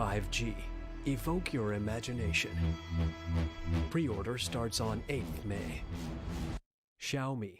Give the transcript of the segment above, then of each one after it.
5G. Evoke Your Imagination. Pre-order starts on 8th May. Xiaomi.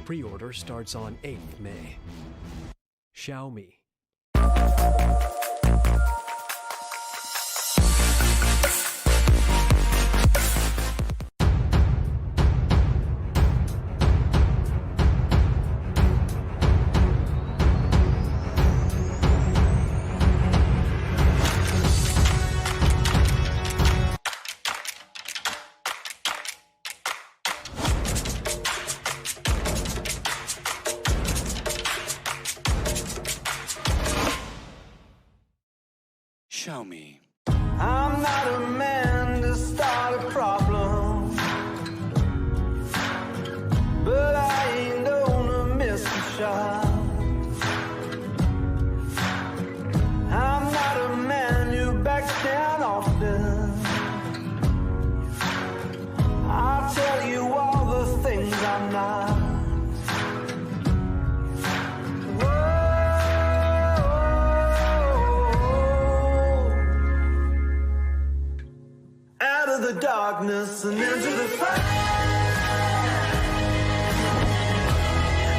Pre-order starts on 8th May. Xiaomi. Xiaomi. I'm not a man to start a problem, but I ain't gonna miss a shot. I'm not a man who backs down often. I'll tell you all the things I'm not. The darkness and into the fire.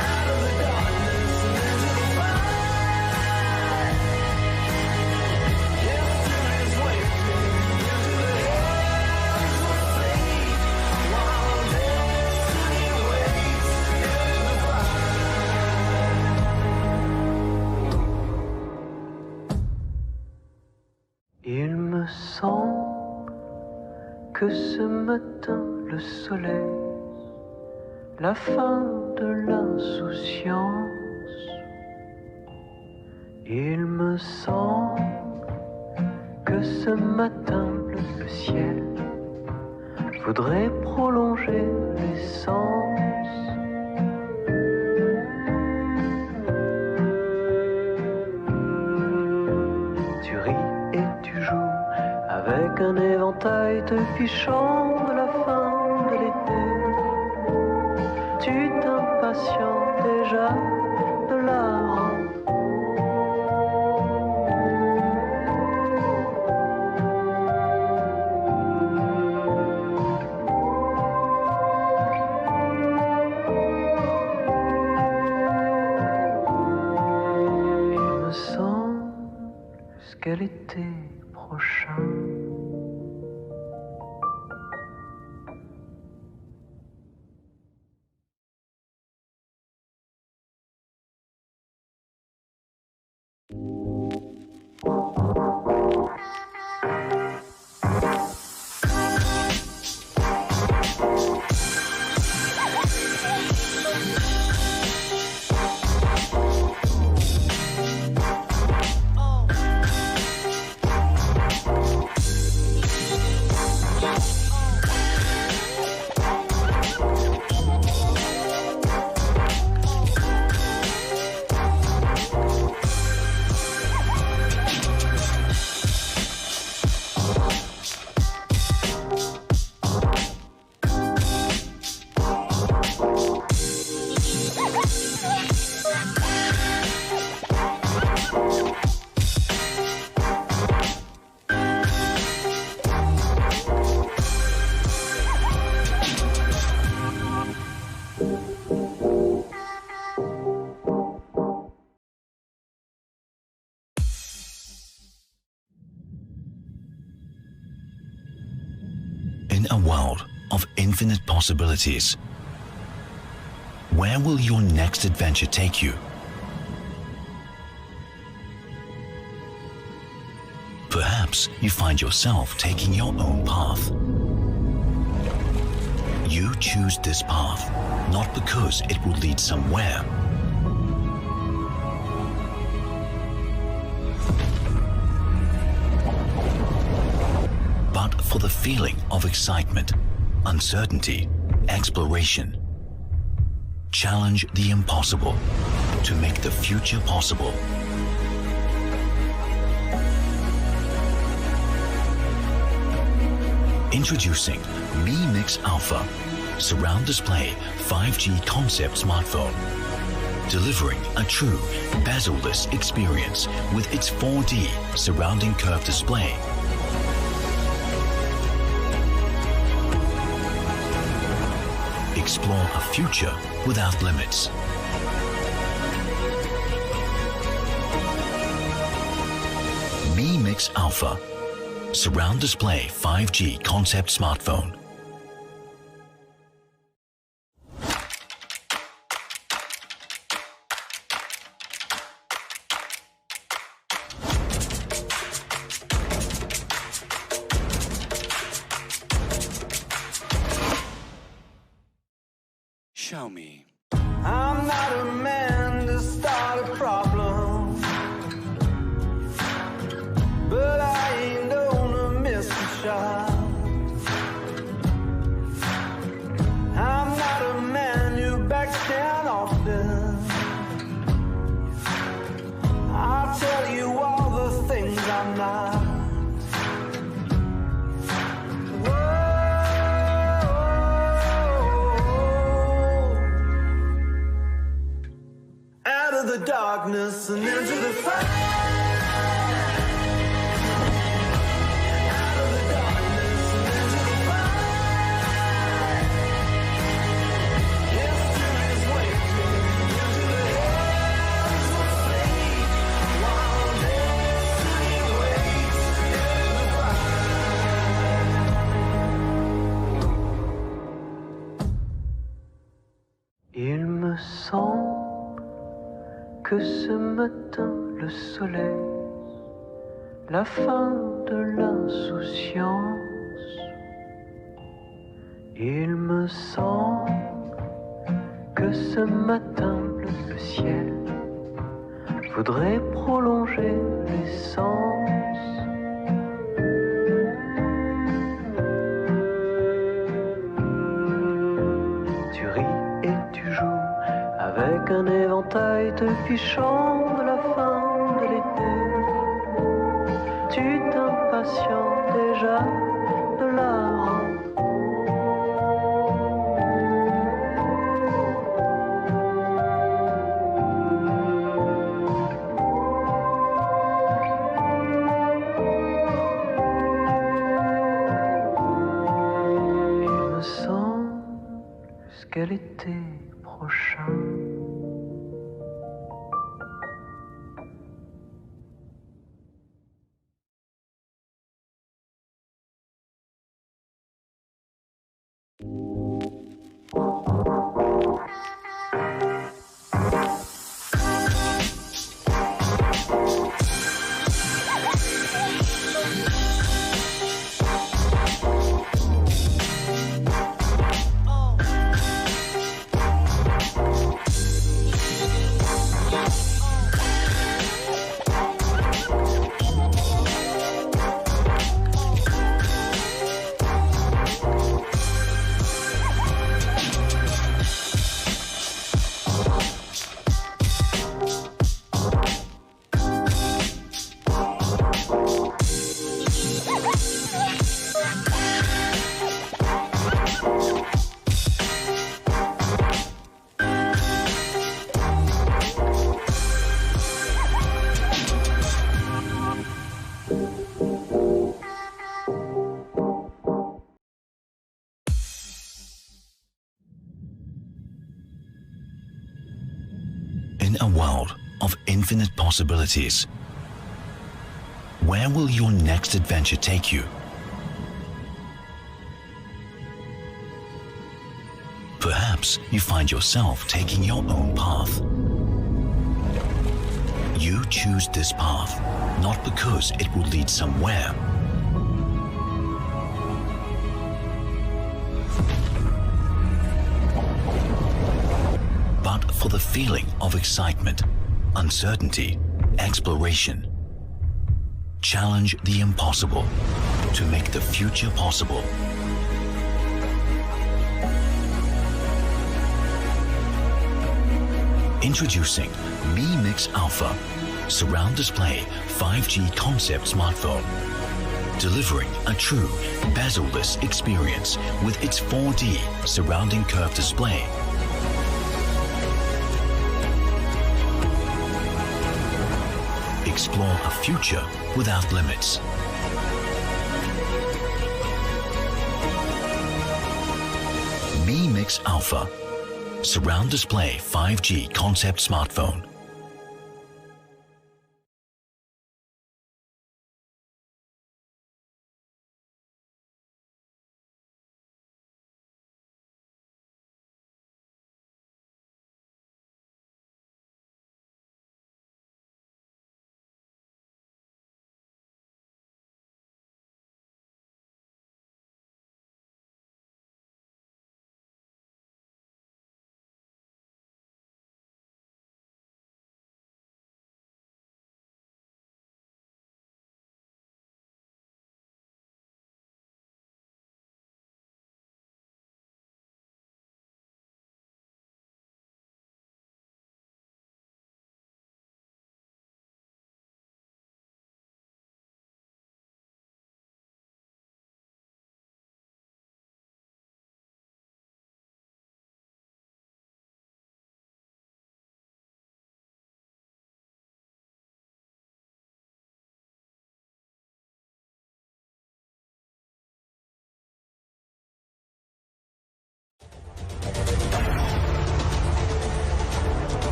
Out of the darkness and into the fire. Yesterday's waiting into the hands of fate, while destiny waits in the fire. Il me semble que ce matin le soleil, la fin de l'insouciance. Il me semble que ce matin le ciel voudrait prolonger l'essence. Tu ris et tu joues avec un éventail de fichant de la fin de l'été. Tu t'impatientes déjà de la rentrée. Il me semble jusqu'à l'été prochain. In a world of infinite possibilities, where will your next adventure take you? Perhaps you find yourself taking your own path. You choose this path, not because it will lead somewhere, but for the feeling of excitement, uncertainty, exploration. Challenge the impossible to make the future possible. Introducing Mi Mix Alpha, surround display 5G concept smartphone, delivering a true bezel-less experience with its 4D surrounding curved display. Explore a future without limits. Mi Mix Alpha, surround display 5G concept smartphone. Xiaomi. I'm not a man to start a problem, but I ain't gonna miss a shot. I'm not a man who backs down often. I'll tell you all the things I'm not. Out of the darkness and into the fire. Out of the darkness and into the fire. Yesterday's waiting into the hands of fate, while destiny waits in the fire. Il me semble que ce matin le soleil, la fin de l'insouciance. Il me semble que ce matin le ciel voudrait prolonger l'essence. Tu ris et tu joues avec un éventail de fichons de la fin de l'été. Tu t'impatientes déjà de la rentrée. Il me semble jusqu'à l'été prochain. In a world of infinite possibilities, where will your next adventure take you? perhaps you find yourself taking your own path. You choose this path, not because it will lead somewhere, but for the feeling of excitement, uncertainty, exploration. Challenge the impossible to make the future possible. Introducing Mi Mix Alpha, surround display 5G concept smartphone, delivering a true bezel-less experience with its 4D surrounding curved display. Explore a future without limits. Mi Mix Alpha, surround display 5G concept smartphone.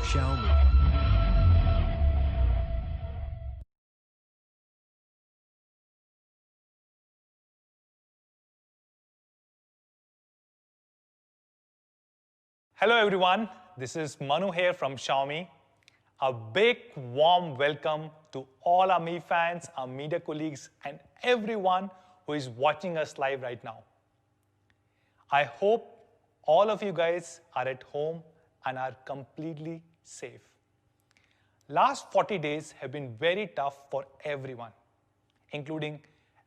Xiaomi. Hello everyone, this is Manu here from Xiaomi. A big warm welcome to all our Mi fans, our media colleagues, and everyone who is watching us live right now. I hope all of you guys are at home and are completely safe. Last 40 days have been very tough for everyone, including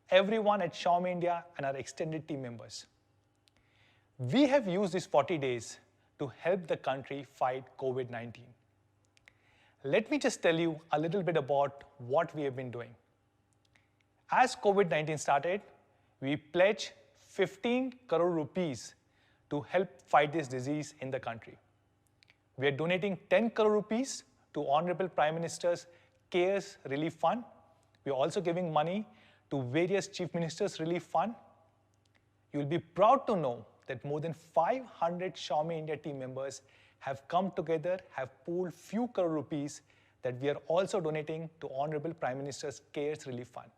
everyone at Xiaomi India and our extended team members. We have used these 40 days to help the country fight COVID-19. Let me just tell you a little bit about what we have been doing. As COVID-19 started, we pledged 15 crore rupees to help fight this disease in the country. We are donating 10 crore rupees to Honorable Prime Minister's CARES Relief Fund. We are also giving money to various Chief Ministers' Relief Fund. You will be proud to know that more than 500 Xiaomi India team members have come together, have pooled few crore rupees that we are also donating to Honorable Prime Minister's CARES Relief Fund.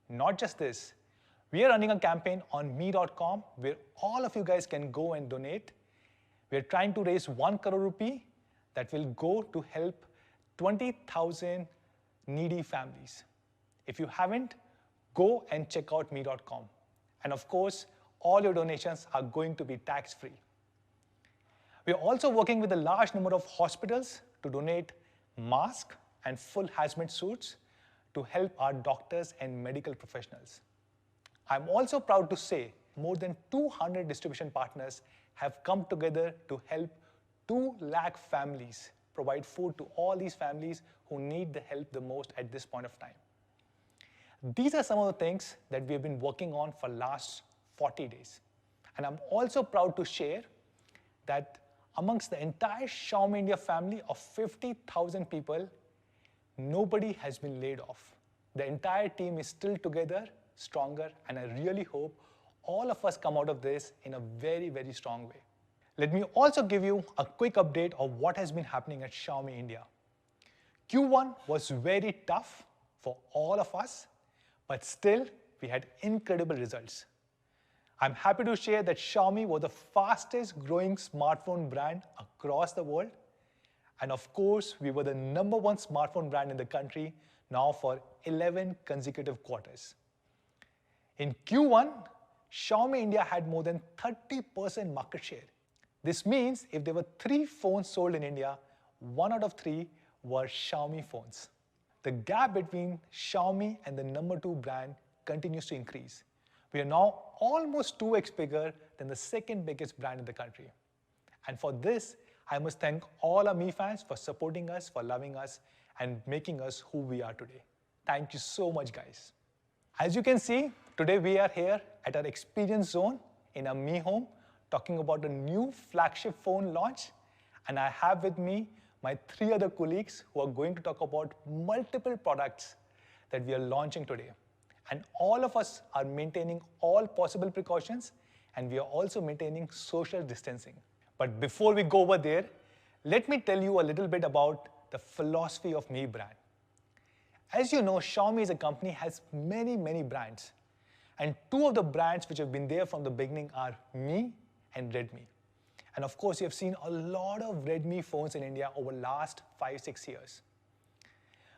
Not just this, we are running a campaign on mi.com where all of you guys can go and donate. We are trying to raise 1 crore rupee that will go to help 20,000 needy families. If you haven't, go and check out mi.com. And of course, all your donations are going to be tax-free. We are also working with a large number of hospitals to donate masks and full hazmat suits to help our doctors and medical professionals. I'm also proud to say more than 200 distribution partners have come together to help 2 lakh families, provide food to all these families who need the help the most at this point of time. These are some of the things that we have been working on for last 40 days. And I'm also proud to share that amongst the entire Xiaomi India family of 50,000 people, nobody has been laid off. The entire team is still together, stronger, and I really hope all of us come out of this in a very, very strong way. Let me also give you a quick update of what has been happening at Xiaomi India. Q1 was very tough for all of us, but still we had incredible results. I'm happy to share that Xiaomi was the fastest growing smartphone brand across the world. And of course, we were the #1 smartphone brand in the country now for 11 consecutive quarters. In Q1, Xiaomi India had more than 30% market share. This means if there were 3 phones sold in India, 1 out of 3 were Xiaomi phones. The gap between Xiaomi and the #2 brand continues to increase. We are now almost 2x bigger than the second biggest brand in the country. And for this, I must thank all our Mi fans for supporting us, for loving us, and making us who we are today. Thank you so much, guys. As you can see, today we are here at our experience zone in our Mi home, talking about a new flagship phone launch. And I have with me my 3 other colleagues who are going to talk about multiple products that we are launching today. And all of us are maintaining all possible precautions, and we are also maintaining social distancing. But before we go over there, let me tell you a little bit about the philosophy of Mi brand. As you know, Xiaomi as a company has many brands. And 2 of the brands which have been there from the beginning are Mi and Redmi. And of course, you have seen a lot of Redmi phones in India over the last 5-6 years.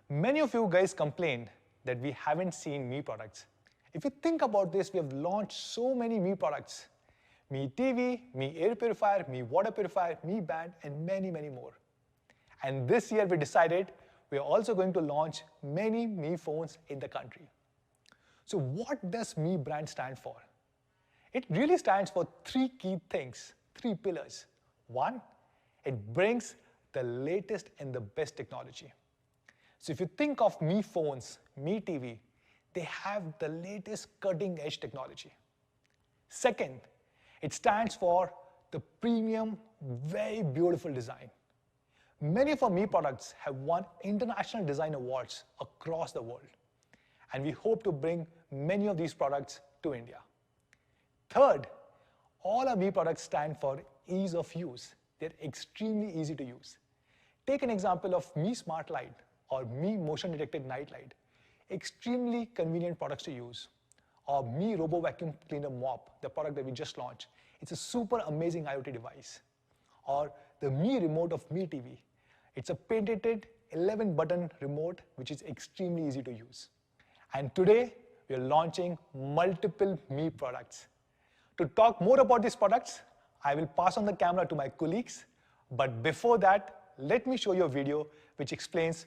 Many of you guys complained that we haven't seen Mi products. If you think about this, we have launched so many Mi products. Mi TV, Mi air purifier, Mi water purifier, Mi band, and many more. And this year we decided we are also going to launch many Mi phones in the country. So what does Mi brand stand for? It really stands for 3 key things, 3 pillars. 1, it brings the latest and the best technology. So if you think of Mi phones, Mi TV, they have the latest cutting edge technology. Second, it stands for the premium, very beautiful design. Many of our Mi products have won international design awards across the world. And we hope to bring many of these products to India. Third, all our Mi products stand for ease of use. They're extremely easy to use. Take an example of Mi Smart Light or Mi Motion Detected Night Light. Extremely convenient products to use. Or Mi Robo Vacuum Cleaner Mop, the product that we just launched. It's a super amazing IoT device. Or the Mi Remote of Mi TV. It's a patented 11-button remote which is extremely easy to use. And today, we are launching multiple Mi products. To talk more about these products, I will pass on the camera to my colleagues. But before that, let me show you a video which explains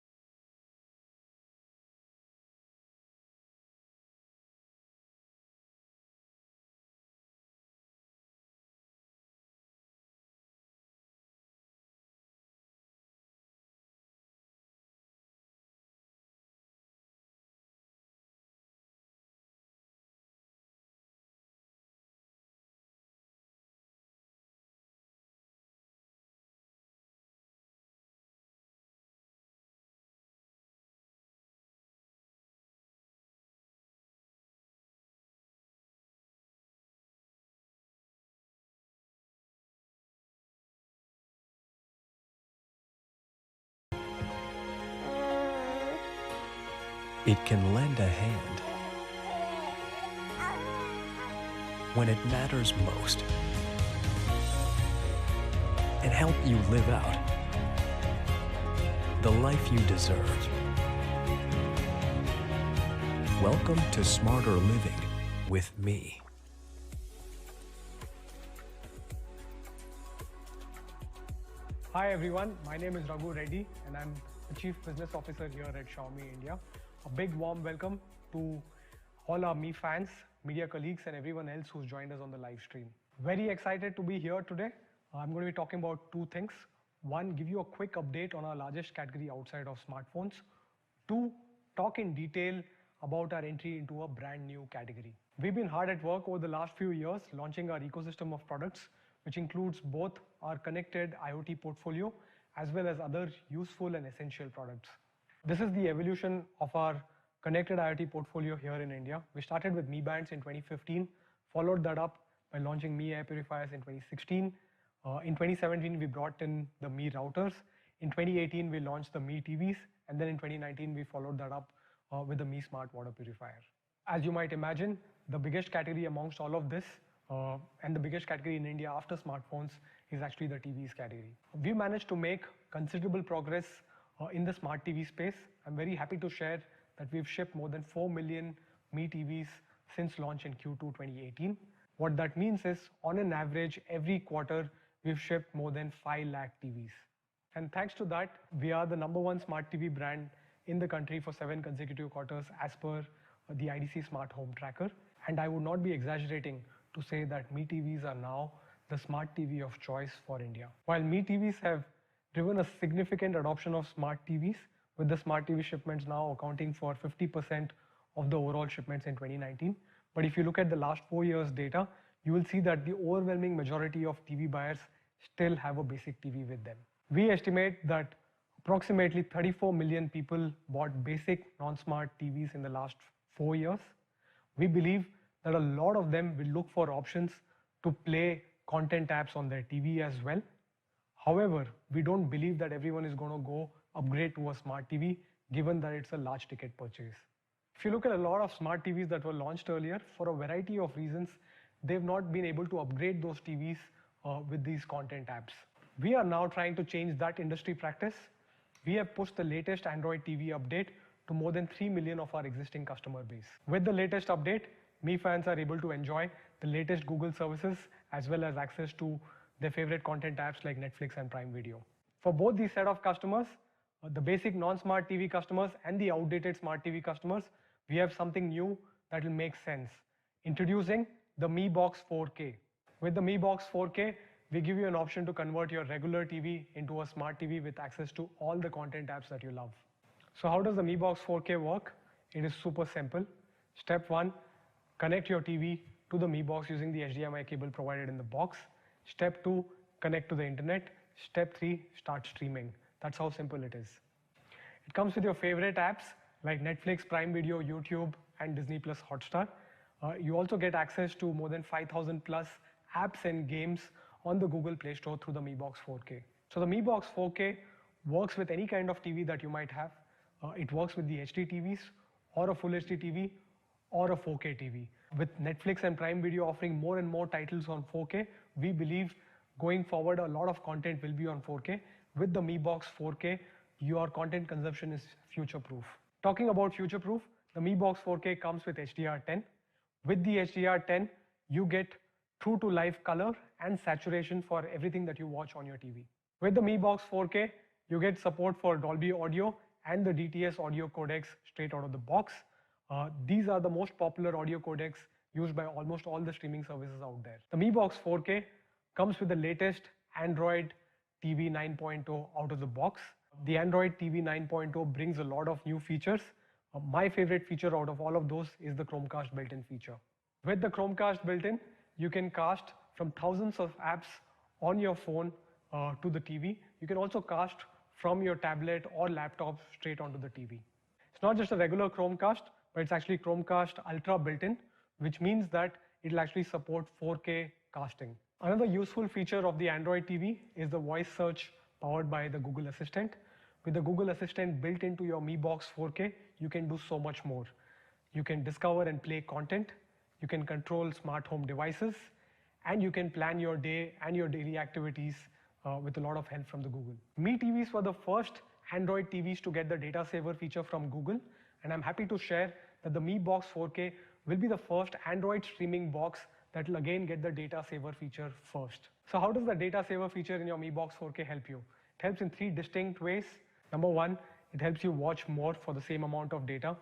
It can lend a hand when it matters most and help you live out the life you deserve. Welcome to Smarter Living with me. Hi everyone, my name is Raghu Reddy and I'm the Chief Business Officer here at Xiaomi India. A big warm welcome to all our Mi fans, media colleagues and everyone else who's joined us on the live stream. Very excited to be here today. I'm going to be talking about 2 things. 1, give you a quick update on our largest category outside of smartphones. 2, talk in detail about our entry into a brand new category. We've been hard at work over the last few years launching our ecosystem of products, which includes both our connected IoT portfolio as well as other useful and essential products. This is the evolution of our connected IoT portfolio here in India. We started with Mi Bands in 2015, followed that up by launching Mi Air Purifiers in 2016, In 2017, we brought in the Mi routers. In 2018, we launched the Mi TVs. And then in 2019, we followed that up with the Mi Smart Water Purifier. As you might imagine, the biggest category amongst all of this, and the biggest category in India after smartphones, is actually the TVs category. We managed to make considerable progress in the smart TV space. I'm very happy to share that we've shipped more than 4 million Mi TVs since launch in Q2 2018. What that means is, on an average, every quarter, we've shipped more than 5 lakh TVs. And thanks to that, we are the #1 smart TV brand in the country for 7 consecutive quarters as per the IDC Smart Home Tracker. And I would not be exaggerating to say that Mi TVs are now the smart TV of choice for India. While Mi TVs have driven a significant adoption of smart TVs, with the smart TV shipments now accounting for 50% of the overall shipments in 2019. But if you look at the last 4 years data, you will see that the overwhelming majority of TV buyers still have a basic TV with them. We estimate that approximately 34 million people bought basic non-smart TVs in the last 4 years. We believe that a lot of them will look for options to play content apps on their TV as well. However, we don't believe that everyone is going to go upgrade to a smart TV, given that it's a large ticket purchase. If you look at a lot of smart TVs that were launched earlier, for a variety of reasons, they've not been able to upgrade those TVs with these content apps. We are now trying to change that industry practice. We have pushed the latest Android TV update to more than 3 million of our existing customer base. With the latest update, Mi fans are able to enjoy the latest Google services as well as access to their favorite content apps like Netflix and Prime Video. For both these set of customers, the basic non-smart TV customers and the outdated smart TV customers, we have something new that will make sense. Introducing the Mi Box 4K. With the Mi Box 4K, we give you an option to convert your regular TV into a smart TV with access to all the content apps that you love. So how does the Mi Box 4K work? It is super simple. Step 1, connect your TV to the Mi Box using the HDMI cable provided in the box. Step 2, connect to the internet. Step 3, start streaming. That's how simple it is. It comes with your favorite apps like Netflix, Prime Video, YouTube, and Disney Plus Hotstar. You also get access to more than 5,000 plus apps and games on the Google Play Store through the Mi Box 4K. So the Mi Box 4K works with any kind of TV that you might have. It works with the HD TVs or a Full HD TV or a 4K TV. With Netflix and Prime Video offering more and more titles on 4K, we believe going forward a lot of content will be on 4K. With the Mi Box 4K, your content consumption is future-proof. Talking about future-proof, the Mi Box 4K comes with HDR10. With the HDR10, you get true to life color and saturation for everything that you watch on your TV. With the Mi Box 4K, you get support for Dolby Audio and the DTS audio codecs straight out of the box. These are the most popular audio codecs used by almost all the streaming services out there. The Mi Box 4K comes with the latest Android TV 9.0 out of the box. The Android TV 9.0 brings a lot of new features. My favorite feature out of all of those is the Chromecast built-in feature. With the Chromecast built-in, you can cast from thousands of apps on your phone to the TV. You can also cast from your tablet or laptop straight onto the TV. It's not just a regular Chromecast, but it's actually Chromecast Ultra built-in, which means that it'll actually support 4K casting. Another useful feature of the Android TV is the voice search powered by the Google Assistant. With the Google Assistant built into your Mi Box 4K, you can do so much more. You can discover and play content, you can control smart home devices, and you can plan your day and your daily activities with a lot of help from the Google. Mi TVs were the first Android TVs to get the data saver feature from Google, and I'm happy to share that the Mi Box 4K will be the first Android streaming box that will again get the data saver feature first. So how does the data saver feature in your Mi Box 4K help you? It helps in 3 distinct ways. Number 1, it helps you watch more for the same amount of data.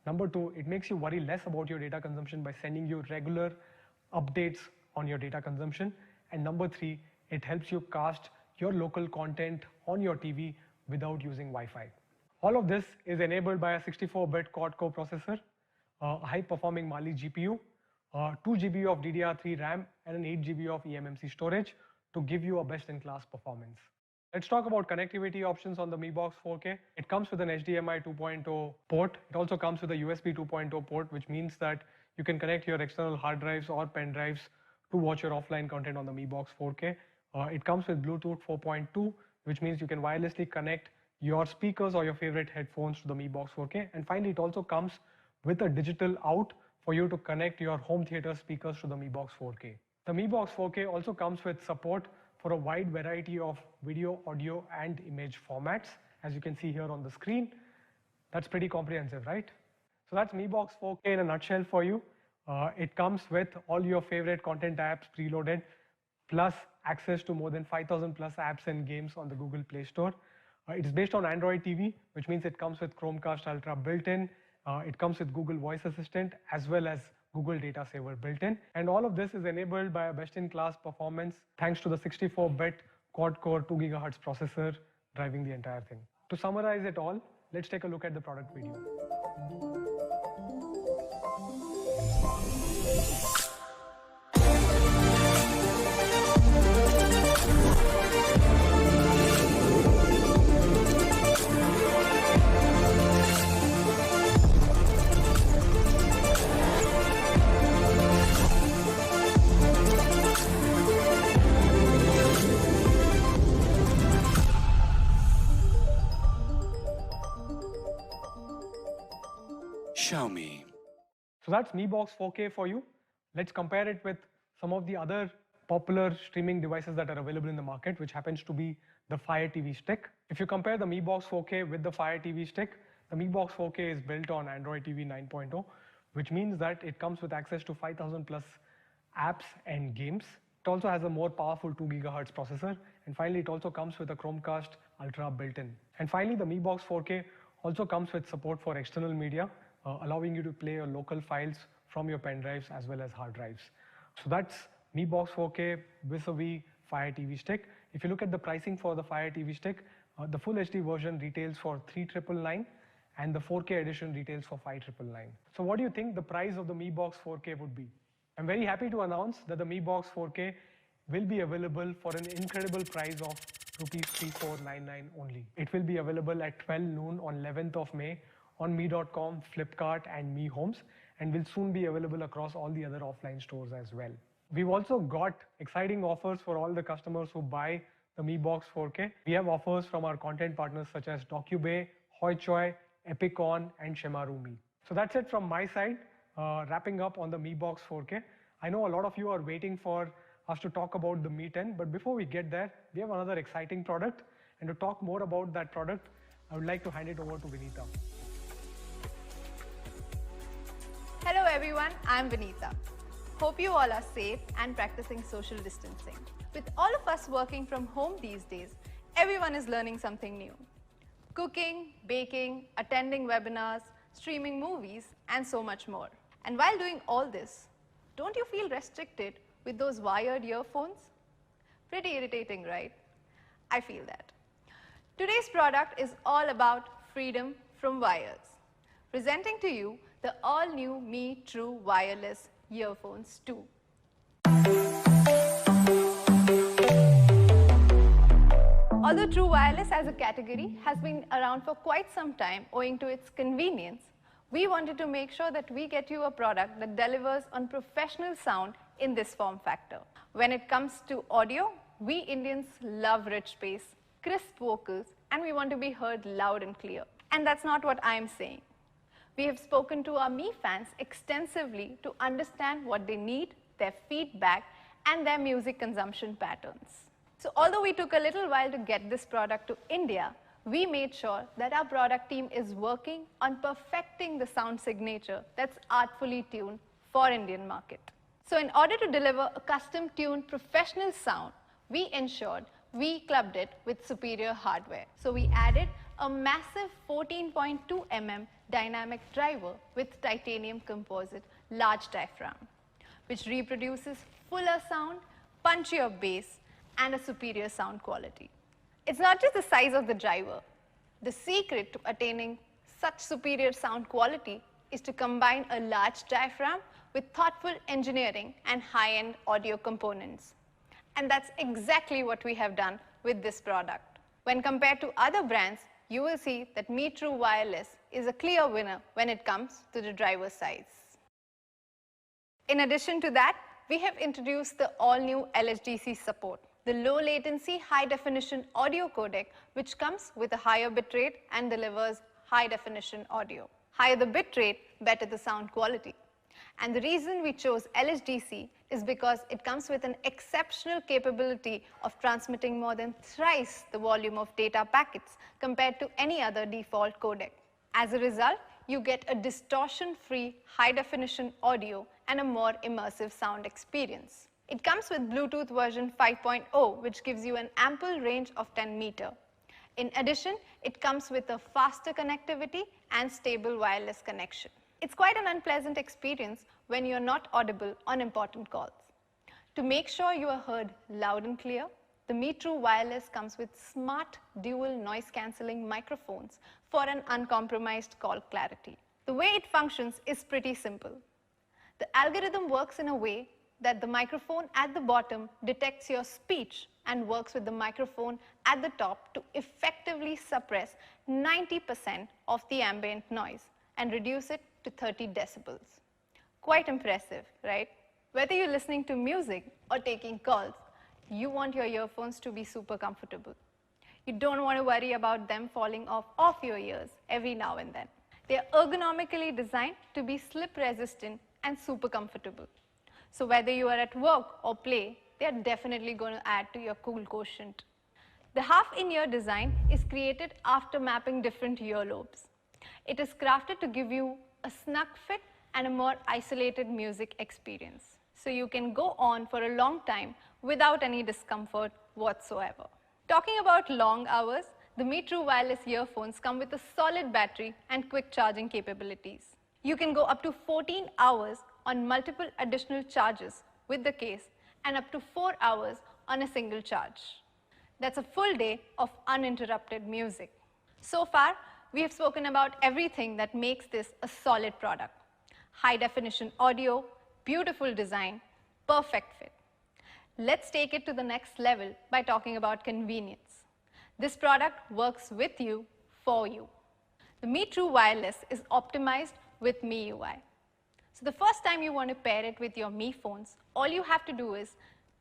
Number 2, it makes you worry less about your data consumption by sending you regular updates on your data consumption. And number 3, it helps you cast your local content on your TV without using Wi-Fi. All of this is enabled by a 64-bit quad-core processor, a high-performing Mali GPU, 2 GB of DDR3 RAM, and an 8 GB of eMMC storage to give you a best-in-class performance. Let's talk about connectivity options on the Mi Box 4K. It comes with an HDMI 2.0 port. It also comes with a USB 2.0 port, which means that you can connect your external hard drives or pen drives to watch your offline content on the Mi Box 4K. It comes with Bluetooth 4.2, which means you can wirelessly connect your speakers or your favorite headphones to the Mi Box 4K. And finally, it also comes with a digital out for you to connect your home theater speakers to the Mi Box 4K. The Mi Box 4K also comes with support for a wide variety of video, audio, and image formats, as you can see here on the screen. That's pretty comprehensive, right? So that's Mi Box 4K in a nutshell for you. It comes with all your favorite content apps preloaded, plus access to more than 5,000 plus apps and games on the Google Play Store. It is based on Android TV, which means it comes with Chromecast Ultra built-in. It comes with Google Voice Assistant as well as Google Data Saver built-in. And all of this is enabled by a best-in-class performance thanks to the 64-bit quad-core 2 GHz processor driving the entire thing. To summarize it all, let's take a look at the product video. Xiaomi. So that's Mi Box 4K for you. Let's compare it with some of the other popular streaming devices that are available in the market, which happens to be the Fire TV Stick. If you compare the Mi Box 4K with the Fire TV Stick, the Mi Box 4K is built on Android TV 9.0, which means that it comes with access to 5,000 plus apps and games. It also has a more powerful 2 GHz processor. And finally, it also comes with a Chromecast Ultra built-in. And finally, the Mi Box 4K also comes with support for external media, allowing you to play your local files from your pen drives as well as hard drives. So that's Mi Box 4K vis-a-vis Fire TV Stick. If you look at the pricing for the Fire TV Stick, the full HD version retails for 3,999 and the 4K edition retails for 5,999. So what do you think the price of the Mi Box 4K would be? I'm very happy to announce that the Mi Box 4K will be available for an incredible price of Rs 3,499 only. It will be available at 12 noon on 11th of May on Mi.com, Flipkart and Mi Homes, and will soon be available across all the other offline stores as well. We've also got exciting offers for all the customers who buy the Mi Box 4K. We have offers from our content partners such as DocuBay, Hoichoi, Epicon and Shemarumi. So that's it from my side, wrapping up on the Mi Box 4K. I know a lot of you are waiting for us to talk about the Mi 10, but before we get there, we have another exciting product. And to talk more about that product, I would like to hand it over to Vinita. Hello everyone, I'm Vinita. Hope you all are safe and practicing social distancing. With all of us working from home these days, everyone is learning something new. Cooking, baking, attending webinars, streaming movies, and so much more. And while doing all this, don't you feel restricted with those wired earphones? Pretty irritating, right? I feel that. Today's product is all about freedom from wires. Presenting to you the all-new Mi True Wireless Earphones 2. Although True Wireless as a category has been around for quite some time owing to its convenience, we wanted to make sure that we get you a product that delivers on professional sound in this form factor. When it comes to audio, we Indians love rich bass, crisp vocals, and we want to be heard loud and clear. And that's not what I'm saying. We have spoken to our Mi fans extensively to understand what they need, their feedback, and their music consumption patterns. So although we took a little while to get this product to India, we made sure that our product team is working on perfecting the sound signature that's artfully tuned for Indian market. So in order to deliver a custom-tuned professional sound, we ensured we clubbed it with superior hardware. So we added a massive 14.2 mm dynamic driver with titanium composite large diaphragm, which reproduces fuller sound, punchier bass, and a superior sound quality. It's not just the size of the driver. The secret to attaining such superior sound quality is to combine a large diaphragm with thoughtful engineering and high-end audio components. And that's exactly what we have done with this product. When compared to other brands, you will see that Mi True Wireless is a clear winner when it comes to the driver size. In addition to that, we have introduced the all-new LHDC support. the low latency, high definition audio codec, which comes with a higher bitrate and delivers high definition audio. Higher the bitrate, better the sound quality. And the reason we chose LHDC is because it comes with an exceptional capability of transmitting more than thrice the volume of data packets compared to any other default codec. As a result, you get a distortion-free, high-definition audio and a more immersive sound experience. It comes with Bluetooth version 5.0, which gives you an ample range of 10 meters. In addition, it comes with a faster connectivity and stable wireless connection. It's quite an unpleasant experience when you're not audible on important calls. To make sure you are heard loud and clear, the Mi True Wireless comes with smart dual noise-cancelling microphones for an uncompromised call clarity. The way it functions is pretty simple. The algorithm works in a way that the microphone at the bottom detects your speech and works with the microphone at the top to effectively suppress 90% of the ambient noise and reduce it to 30 decibels. Quite impressive, right? Whether you're listening to music or taking calls, you want your earphones to be super comfortable. You don't want to worry about them falling off your ears every now and then. They are ergonomically designed to be slip resistant and super comfortable. So whether you are at work or play, they are definitely going to add to your cool quotient. The half-in-ear design is created after mapping different earlobes. It is crafted to give you a snug fit and a more isolated music experience, so you can go on for a long time without any discomfort whatsoever. Talking about long hours, the Mi True Wireless earphones come with a solid battery and quick charging capabilities. You can go up to 14 hours on multiple additional charges with the case and up to 4 hours on a single charge. That's a full day of uninterrupted music. So far, we have spoken about everything that makes this a solid product. High definition audio, beautiful design, perfect fit. Let's take it to the next level by talking about convenience. This product works with you, for you. The Mi True Wireless is optimized with MIUI. So the first time you want to pair it with your Mi phones, all you have to do is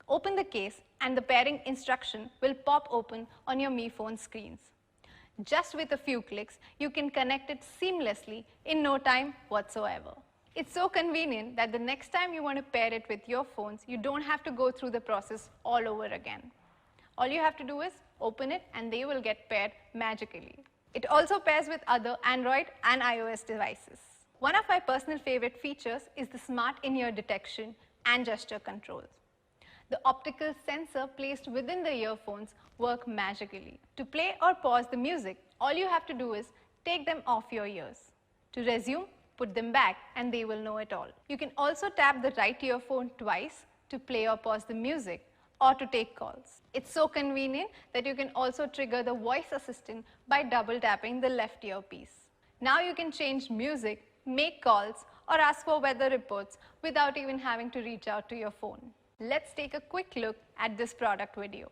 open the case and the pairing instruction will pop open on your Mi phone screens. Just with a few clicks, you can connect it seamlessly in no time whatsoever. It's so convenient that the next time you want to pair it with your phones, you don't have to go through the process all over again. All you have to do is open it and they will get paired magically. It also pairs with other Android and iOS devices. One of my personal favorite features is the smart in-ear detection and gesture controls. The optical sensor placed within the earphones work magically. To play or pause the music, all you have to do is take them off your ears. To resume, put them back and they will know it all. You can also tap the right earphone twice to play or pause the music or to take calls. It's so convenient that you can also trigger the voice assistant by double tapping the left earpiece. Now you can change music, make calls or ask for weather reports without even having to reach out to your phone. Let's take a quick look at this product video.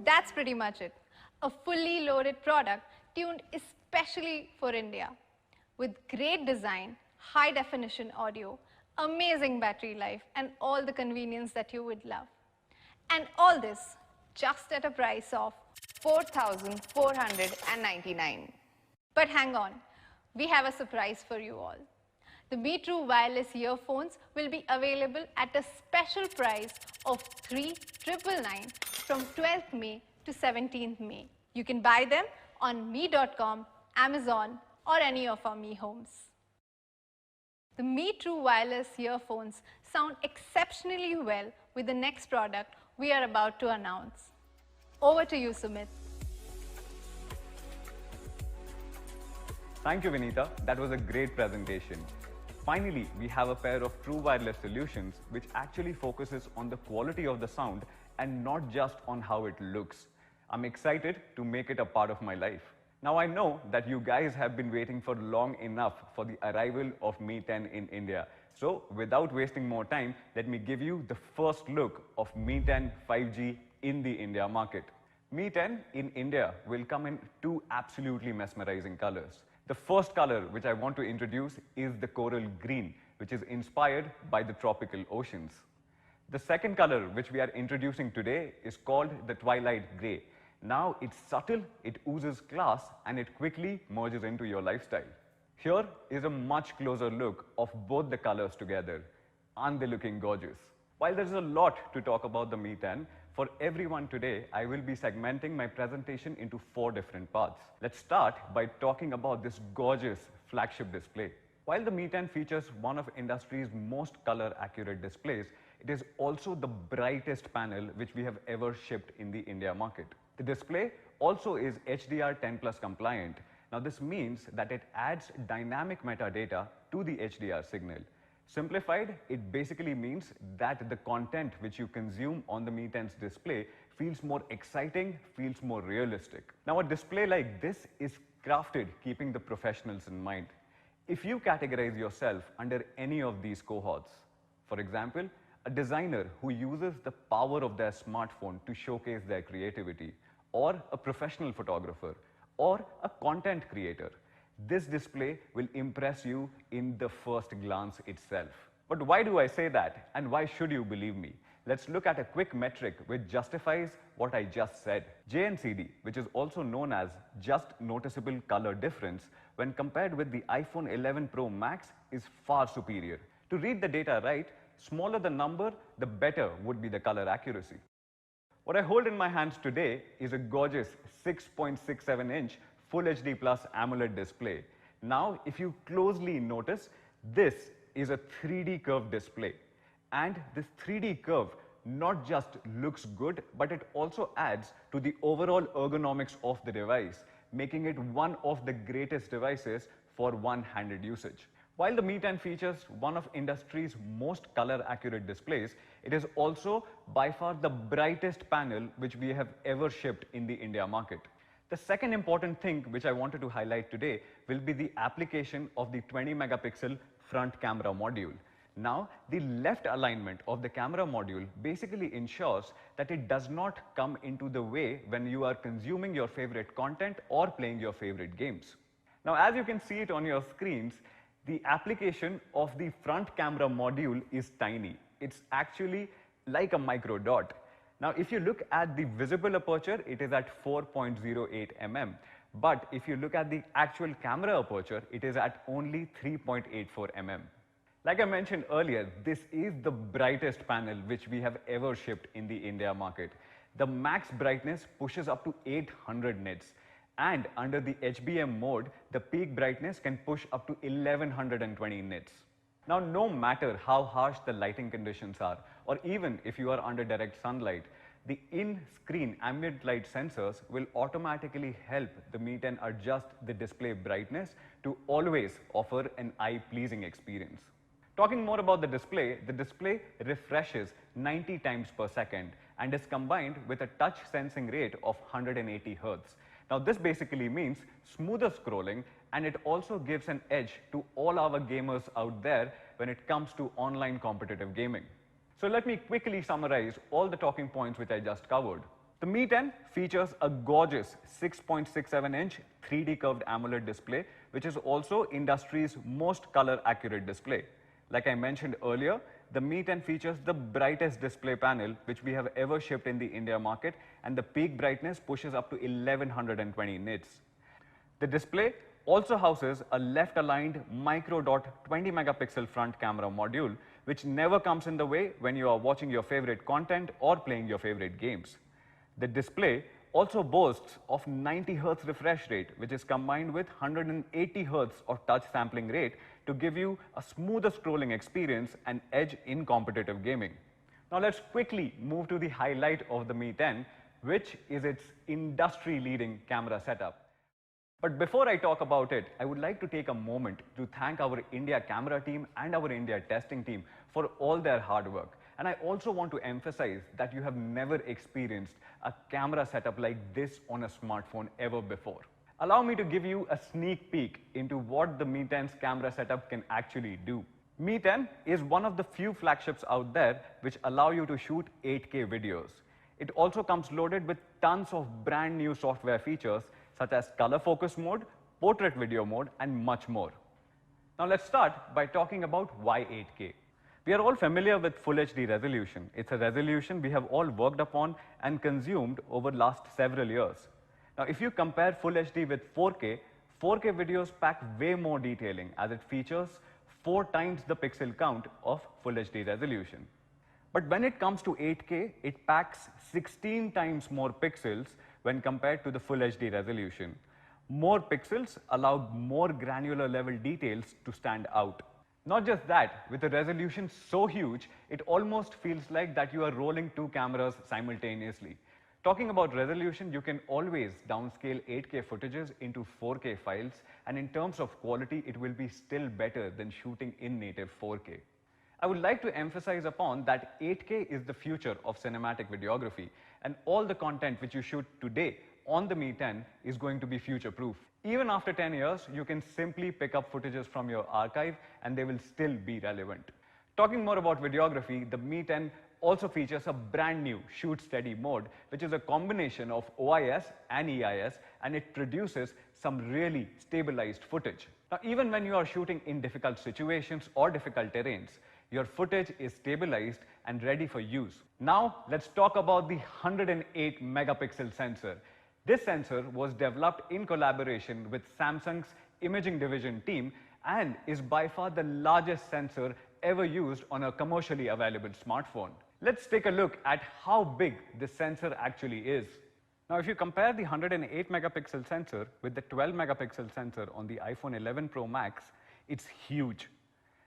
That's pretty much it. A fully loaded product tuned especially for India with great design, high definition audio, amazing battery life and all the convenience that you would love. And all this just at a price of 4,499. But hang on, we have a surprise for you all. The Mi True Wireless earphones will be available at a special price of 3,999 from 12th May to 17th May. You can buy them on mi.com, Amazon or any of our Mi homes. The Mi True Wireless earphones sound exceptionally well with the next product we are about to announce. Over to you, Sumit. Thank you, Vinita. That was a great presentation. Finally, we have a pair of true wireless solutions which actually focuses on the quality of the sound and not just on how it looks. I'm excited to make it a part of my life. Now I know that you guys have been waiting for long enough for the arrival of Mi 10 in India. So without wasting more time, let me give you the first look of Mi 10 5G in the India market. Mi 10 in India will come in two absolutely mesmerizing colors. The first color which I want to introduce is the coral green, which is inspired by the tropical oceans. The second color which we are introducing today is called the twilight grey. Now it's subtle, it oozes class, and it quickly merges into your lifestyle. Here is a much closer look of both the colors together. Aren't they looking gorgeous? While there's a lot to talk about the Mi 10, for everyone today, I will be segmenting my presentation into 4 different parts. Let's start by talking about this gorgeous flagship display. While the Mi 10 features one of industry's most color-accurate displays, it is also the brightest panel which we have ever shipped in the India market. The display also is HDR10+ compliant. Now this means that it adds dynamic metadata to the HDR signal. Simplified, it basically means that the content which you consume on the Mi 10's display feels more exciting, feels more realistic. Now a display like this is crafted keeping the professionals in mind. If you categorize yourself under any of these cohorts, for example, a designer who uses the power of their smartphone to showcase their creativity, or a professional photographer, or a content creator, this display will impress you in the first glance itself. But why do I say that, and why should you believe me? Let's look at a quick metric which justifies what I just said. JNCD, which is also known as just noticeable color difference, when compared with the iPhone 11 Pro Max, is far superior. To read the data right, smaller the number, the better would be the color accuracy. What I hold in my hands today is a gorgeous 6.67-inch Full HD Plus AMOLED display. Now, if you closely notice, this is a 3D curved display. And this 3D curve not just looks good, but it also adds to the overall ergonomics of the device, making it one of the greatest devices for one-handed usage. While the Mi 10 features one of industry's most color-accurate displays, it is also by far the brightest panel which we have ever shipped in the India market. The second important thing which I wanted to highlight today will be the application of the 20-megapixel front camera module. Now, the left alignment of the camera module basically ensures that it does not come into the way when you are consuming your favorite content or playing your favorite games. Now, as you can see it on your screens, the application of the front camera module is tiny. It's actually like a micro dot. Now, if you look at the visible aperture, it is at 4.08 mm. But if you look at the actual camera aperture, it is at only 3.84 mm. Like I mentioned earlier, this is the brightest panel which we have ever shipped in the India market. The max brightness pushes up to 800 nits. And under the HBM mode, the peak brightness can push up to 1120 nits. Now, no matter how harsh the lighting conditions are, or even if you are under direct sunlight, the in-screen ambient light sensors will automatically help the Mi 10 adjust the display brightness to always offer an eye-pleasing experience. Talking more about the display refreshes 90 times per second and is combined with a touch sensing rate of 180 Hz. Now this basically means smoother scrolling, and it also gives an edge to all our gamers out there when it comes to online competitive gaming. So let me quickly summarize all the talking points which I just covered. The Mi 10 features a gorgeous 6.67-inch 3D curved AMOLED display, which is also industry's most color accurate display. Like I mentioned earlier, the Mi 10 features the brightest display panel which we have ever shipped in the India market, and the peak brightness pushes up to 1120 nits. The display also houses a left-aligned micro dot 20-megapixel front camera module, which never comes in the way when you are watching your favorite content or playing your favorite games. The display also boasts of 90 Hz refresh rate, which is combined with 180 Hz of touch sampling rate to give you a smoother scrolling experience and edge in competitive gaming. Now let's quickly move to the highlight of the Mi 10, which is its industry-leading camera setup. But before I talk about it, I would like to take a moment to thank our India camera team and our India testing team for all their hard work. And I also want to emphasize that you have never experienced a camera setup like this on a smartphone ever before. Allow me to give you a sneak peek into what the Mi 10's camera setup can actually do. Mi 10 is one of the few flagships out there which allow you to shoot 8K videos. It also comes loaded with tons of brand new software features such as color focus mode, portrait video mode, and much more. Now let's start by talking about why 8K. We are all familiar with Full HD resolution. It's a resolution we have all worked upon and consumed over the last several years. Now if you compare Full HD with 4K, 4K videos pack way more detailing as it features 4 times the pixel count of Full HD resolution. But when it comes to 8K, it packs 16 times more pixels when compared to the Full HD resolution. More pixels allow more granular level details to stand out. Not just that, with a resolution so huge, it almost feels like that you are rolling 2 cameras simultaneously. Talking about resolution, you can always downscale 8K footages into 4K files, and in terms of quality, it will be still better than shooting in native 4K. I would like to emphasize upon that 8K is the future of cinematic videography, and all the content which you shoot today on the Mi 10 is going to be future-proof. Even after 10 years, you can simply pick up footages from your archive and they will still be relevant. Talking more about videography, the Mi 10 also features a brand new shoot steady mode, which is a combination of OIS and EIS, and it produces some really stabilized footage. Now, even when you are shooting in difficult situations or difficult terrains, your footage is stabilized and ready for use. Now, let's talk about the 108 megapixel sensor. This sensor was developed in collaboration with Samsung's imaging division team and is by far the largest sensor ever used on a commercially available smartphone. Let's take a look at how big this sensor actually is. Now, if you compare the 108 megapixel sensor with the 12 megapixel sensor on the iPhone 11 Pro Max, it's huge.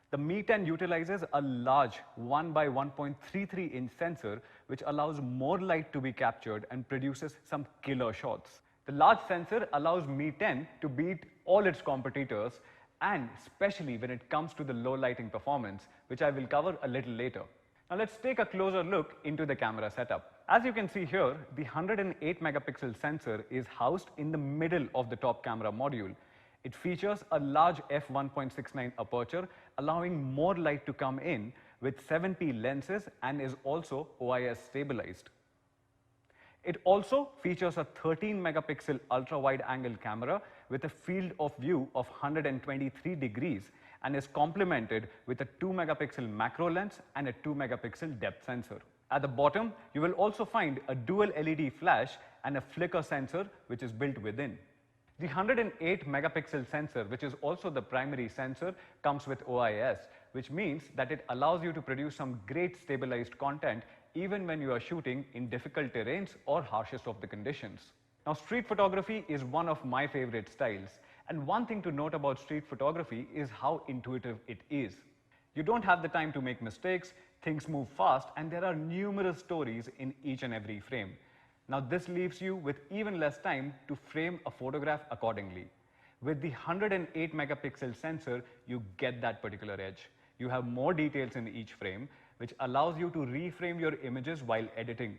The Mi 10 utilizes a large 1 by 1.33 inch sensor which allows more light to be captured and produces some killer shots. The large sensor allows Mi 10 to beat all its competitors, and especially when it comes to the low lighting performance, which I will cover a little later. Now let's take a closer look into the camera setup. As you can see here, the 108 megapixel sensor is housed in the middle of the top camera module. It features a large f1.69 aperture, allowing more light to come in with 7p lenses and is also OIS stabilized. It also features a 13 megapixel ultra wide angle camera with a field of view of 123 degrees and is complemented with a 2 megapixel macro lens and a 2 megapixel depth sensor. At the bottom, you will also find a dual LED flash and a flicker sensor which is built within. The 108 megapixel sensor, which is also the primary sensor, comes with OIS, which means that it allows you to produce some great stabilized content even when you are shooting in difficult terrains or harshest of the conditions. Now, street photography is one of my favorite styles, and one thing to note about street photography is how intuitive it is. You don't have the time to make mistakes, things move fast, and there are numerous stories in each and every frame. Now this leaves you with even less time to frame a photograph accordingly. With the 108 megapixel sensor, you get that particular edge. You have more details in each frame, which allows you to reframe your images while editing.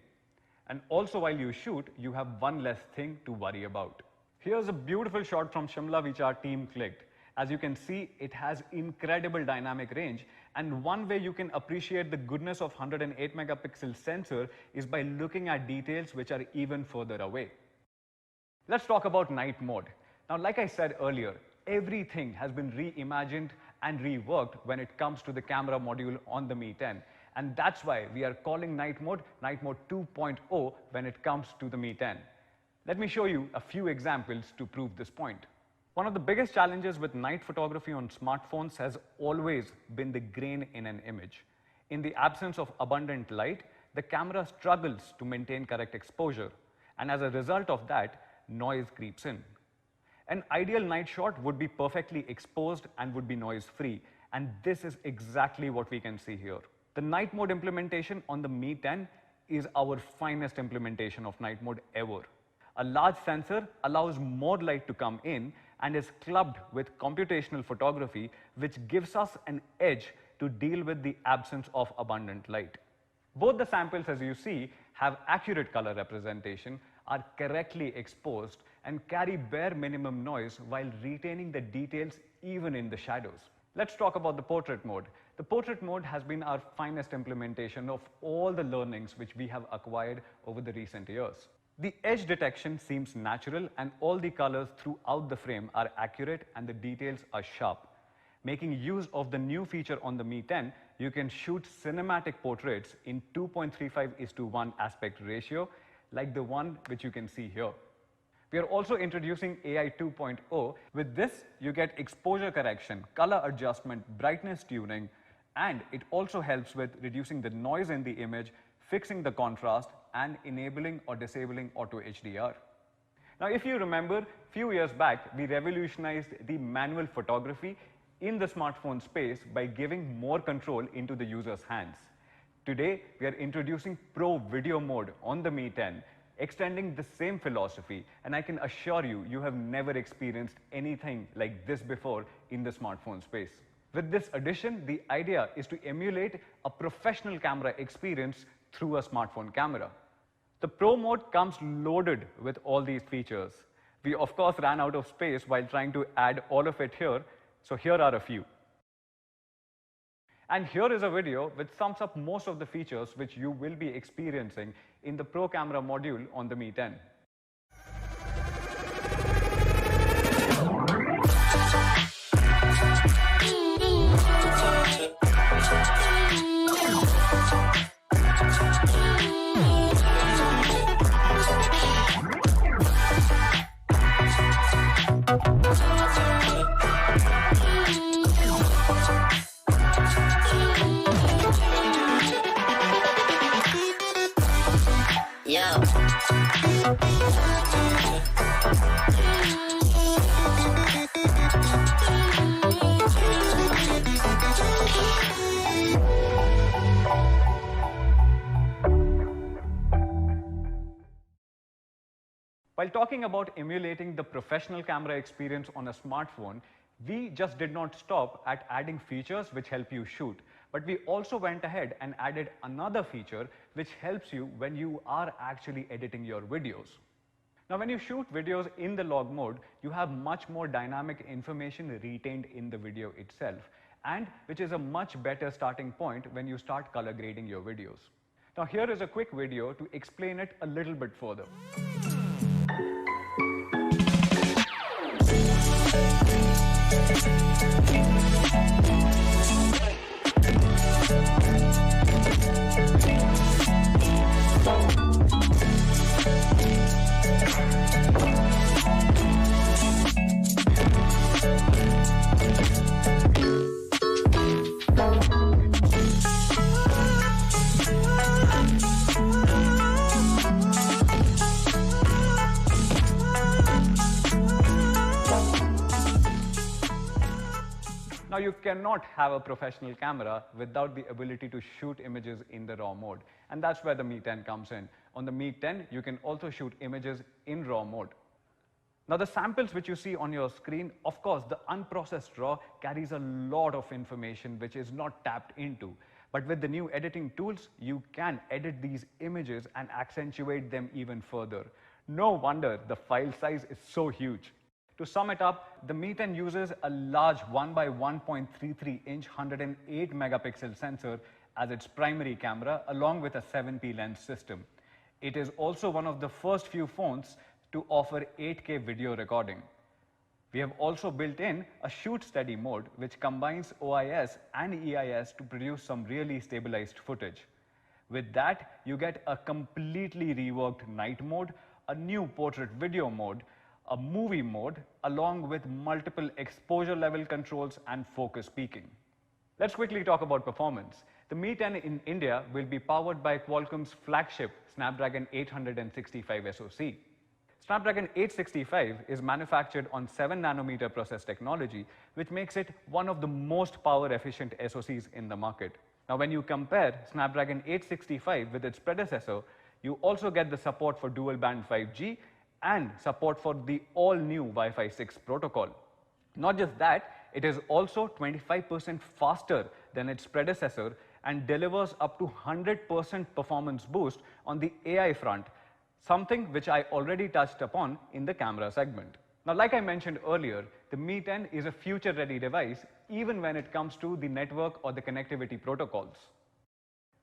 And also while you shoot, you have one less thing to worry about. Here's a beautiful shot from Shimla which our team clicked. As you can see, it has incredible dynamic range, and one way you can appreciate the goodness of 108 megapixel sensor is by looking at details which are even further away. Let's talk about night mode. Now, like I said earlier, everything has been reimagined and reworked when it comes to the camera module on the Mi 10. And that's why we are calling night mode 2.0 when it comes to the Mi 10. Let me show you a few examples to prove this point. One of the biggest challenges with night photography on smartphones has always been the grain in an image. In the absence of abundant light, the camera struggles to maintain correct exposure, and as a result of that, noise creeps in. An ideal night shot would be perfectly exposed and would be noise-free, and this is exactly what we can see here. The night mode implementation on the Mi 10 is our finest implementation of night mode ever. A large sensor allows more light to come in and is clubbed with computational photography, which gives us an edge to deal with the absence of abundant light. Both the samples, as you see, have accurate color representation, are correctly exposed, and carry bare minimum noise while retaining the details even in the shadows. Let's talk about the portrait mode. The portrait mode has been our finest implementation of all the learnings which we have acquired over the recent years. The edge detection seems natural, and all the colors throughout the frame are accurate and the details are sharp. Making use of the new feature on the Mi 10, you can shoot cinematic portraits in 2.35:1 aspect ratio, like the one which you can see here. We are also introducing AI 2.0. With this, you get exposure correction, color adjustment, brightness tuning, and it also helps with reducing the noise in the image, fixing the contrast, and enabling or disabling auto HDR. Now, if you remember, a few years back, we revolutionized the manual photography in the smartphone space by giving more control into the user's hands. Today, we are introducing Pro Video Mode on the Mi 10, extending the same philosophy, and I can assure you, you have never experienced anything like this before in the smartphone space. With this addition, the idea is to emulate a professional camera experience through a smartphone camera. The Pro mode comes loaded with all these features. We of course ran out of space while trying to add all of it here, so here are a few. And here is a video which sums up most of the features which you will be experiencing in the Pro camera module on the Mi 10. While talking about emulating the professional camera experience on a smartphone, we just did not stop at adding features which help you shoot, but we also went ahead and added another feature which helps you when you are actually editing your videos. Now, when you shoot videos in the log mode, you have much more dynamic information retained in the video itself, and which is a much better starting point when you start color grading your videos. Now, here is a quick video to explain it a little bit further. Now, you cannot have a professional camera without the ability to shoot images in the RAW mode, and that's where the Mi 10 comes in. On the Mi 10, you can also shoot images in RAW mode. Now, the samples which you see on your screen, of course, the unprocessed RAW carries a lot of information which is not tapped into. But with the new editing tools, you can edit these images and accentuate them even further. No wonder the file size is so huge. To sum it up, the Mi 10 uses a large 1 by 1.33 inch 108 megapixel sensor as its primary camera, along with a 7P lens system. It is also one of the first few phones to offer 8K video recording. We have also built in a shoot steady mode, which combines OIS and EIS to produce some really stabilized footage. With that, you get a completely reworked night mode, a new portrait video mode, a movie mode, along with multiple exposure level controls and focus peaking. Let's quickly talk about performance. The Mi 10 in India will be powered by Qualcomm's flagship Snapdragon 865 SoC. Snapdragon 865 is manufactured on 7nm process technology, which makes it one of the most power-efficient SoCs in the market. Now, when you compare Snapdragon 865 with its predecessor, you also get the support for dual-band 5G and support for the all-new Wi-Fi 6 protocol. Not just that, it is also 25% faster than its predecessor and delivers up to 100% performance boost on the AI front, something which I already touched upon in the camera segment. Now, like I mentioned earlier, the Mi 10 is a future-ready device even when it comes to the network or the connectivity protocols.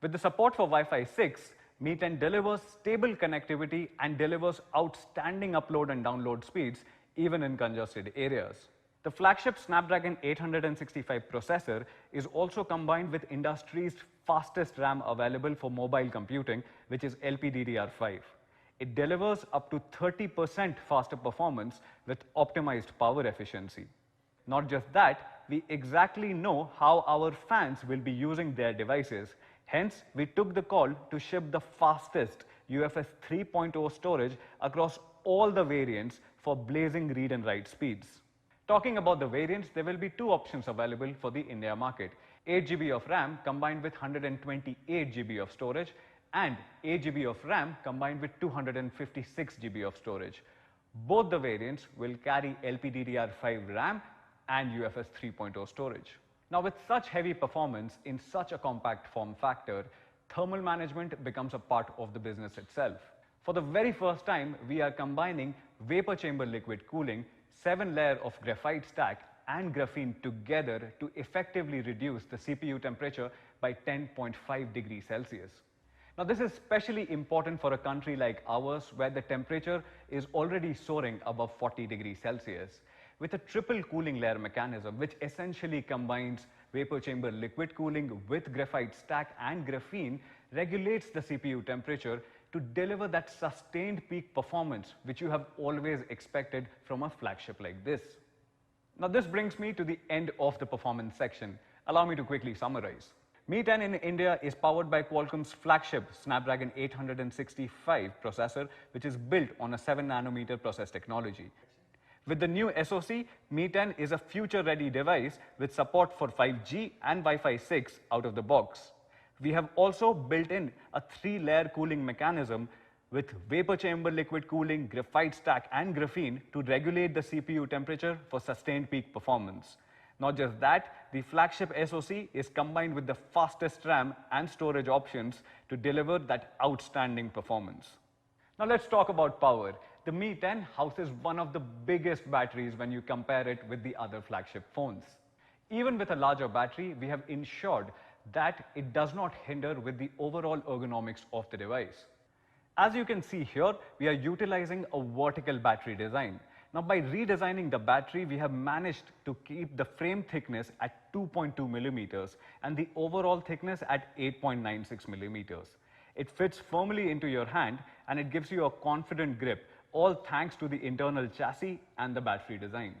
With the support for Wi-Fi 6, Mi 10 delivers stable connectivity and delivers outstanding upload and download speeds even in congested areas. The flagship Snapdragon 865 processor is also combined with industry's fastest RAM available for mobile computing, which is LPDDR5. It delivers up to 30% faster performance with optimized power efficiency. Not just that, we exactly know how our fans will be using their devices. Hence, we took the call to ship the fastest UFS 3.0 storage across all the variants for blazing read and write speeds. Talking about the variants, there will be two options available for the India market: 8 GB of RAM combined with 128 GB of storage, and 8 GB of RAM combined with 256 GB of storage. Both the variants will carry LPDDR5 RAM and UFS 3.0 storage. Now, with such heavy performance in such a compact form factor, thermal management becomes a part of the business itself. For the very first time, we are combining vapor chamber liquid cooling, 7-layer of graphite stack and graphene together to effectively reduce the CPU temperature by 10.5 degrees Celsius. Now, this is especially important for a country like ours where the temperature is already soaring above 40 degrees Celsius. With a triple cooling layer mechanism, which essentially combines vapor chamber liquid cooling with graphite stack and graphene, regulates the CPU temperature to deliver that sustained peak performance which you have always expected from a flagship like this. Now, this brings me to the end of the performance section. Allow me to quickly summarize. Mi 10 in India is powered by Qualcomm's flagship Snapdragon 865 processor, which is built on a 7nm process technology. With the new SoC, Mi 10 is a future-ready device with support for 5G and Wi-Fi 6 out of the box. We have also built in a 3-layer cooling mechanism with vapor chamber liquid cooling, graphite stack and graphene to regulate the CPU temperature for sustained peak performance. Not just that, the flagship SoC is combined with the fastest RAM and storage options to deliver that outstanding performance. Now let's talk about power. The Mi 10 houses one of the biggest batteries when you compare it with the other flagship phones. Even with a larger battery, we have ensured that it does not hinder with the overall ergonomics of the device. As you can see here, we are utilizing a vertical battery design. Now, by redesigning the battery, we have managed to keep the frame thickness at 2.2 millimeters and the overall thickness at 8.96 millimeters. It fits firmly into your hand and it gives you a confident grip, all thanks to the internal chassis and the battery design.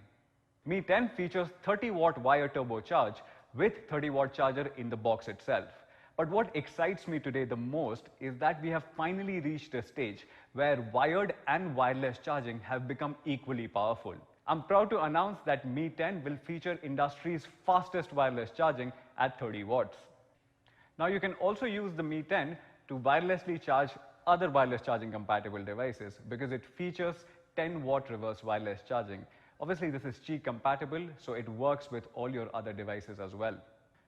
Mi 10 features 30-watt wire turbocharge with 30-watt charger in the box itself. But what excites me today the most is that we have finally reached a stage where wired and wireless charging have become equally powerful. I'm proud to announce that Mi 10 will feature industry's fastest wireless charging at 30 watts. Now, you can also use the Mi 10 to wirelessly charge other wireless charging compatible devices because it features 10-watt reverse wireless charging. Obviously, this is Qi compatible, so it works with all your other devices as well.